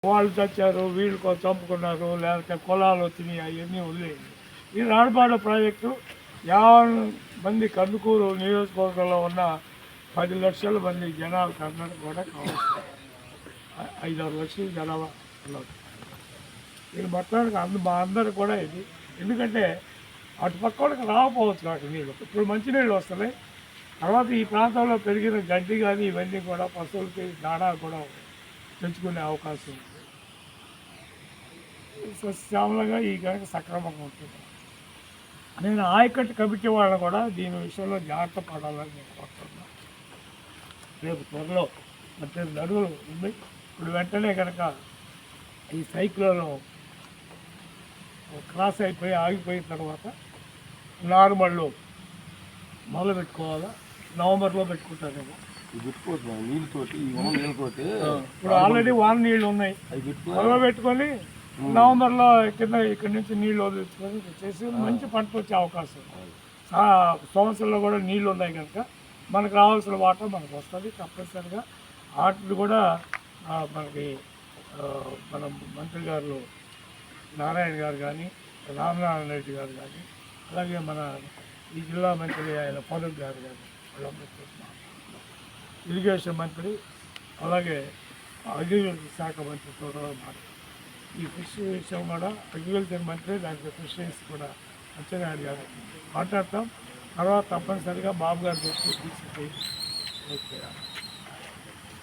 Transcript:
వాళ్ళు చచ్చారు, వీళ్ళు చంపుకున్నారు, లేకపోతే కులాలు వచ్చినాయి, అవన్నీ వదిలేయండి. ఈ రాణపాడు ప్రాజెక్టు 50 మంది కందుకూరు నియోజకవర్గంలో ఉన్న 10 లక్షల మంది జనాలకు అందరూ కూడా కావాల్సింది. 5-6 లక్షల జనాభా ఉన్నారు. ఇది మొత్తానికి మా అందరూ కూడా ఇది. ఎందుకంటే అటు పక్క వాళ్ళకి రాకపోవచ్చు నాకు నీళ్ళు. ఇప్పుడు మంచినీళ్ళు వస్తున్నాయి. తర్వాత ఈ ప్రాంతంలో పెరిగిన గడ్డి కానీ ఇవన్నీ కూడా పశువులకి దాణా కూడా పెంచుకునే అవకాశం ఉంది. సస్యామలంగా ఈ కనుక సక్రమంగా ఉంటుంది. నేను ఆయకట్టు కమిటీ వాళ్ళని కూడా దీని విషయంలో జాగ్రత్త పడాలని నేను కోరుతున్నాను. రేపు త్వరలో 18 అడుగులు ఉంది. ఇప్పుడు వెంటనే కనుక ఈ సైక్లోన్ క్రాస్ అయిపోయి ఆగిపోయిన తర్వాత నార్మల్లో మొదలు పెట్టుకోవాలా, నవంబర్లో పెట్టుకుంటారేమో. ఇప్పుడు ఆల్రెడీ వాన నీళ్ళు ఉన్నాయి, మొదలు పెట్టుకొని నవంబర్లో ఇక్కడి నుంచి నీళ్ళు వదిలించుకొని చేసి మంచి పంట వచ్చే అవకాశం. సంవత్సరంలో కూడా నీళ్ళు ఉన్నాయి కనుక మనకు రావాల్సిన వాటర్ మనకు వస్తుంది తప్పనిసరిగా. వాటిని కూడా మనకి మన మంత్రి గారు నారాయణ గారు కానీ, రామనారాయణ రెడ్డి గారు కానీ, అలాగే మన ఈ జిల్లా మంత్రి ఆయన ఫరూక్ గారు కానీ, వాళ్ళందరితో ఇరిగేషన్ మంత్రి, అలాగే అగ్రికల్చర్ శాఖ మంత్రితో కూడా ఈ ఫిష్ విషయం కూడా అగ్రికల్చర్ మంత్రి, దాంట్లో ఫిషరీస్ కూడా అచ్చెన్నాయుడు గారు మాట్లాడతాం. తర్వాత తప్పనిసరిగా బాబు గారి దృష్టికి తీసుకుపోయి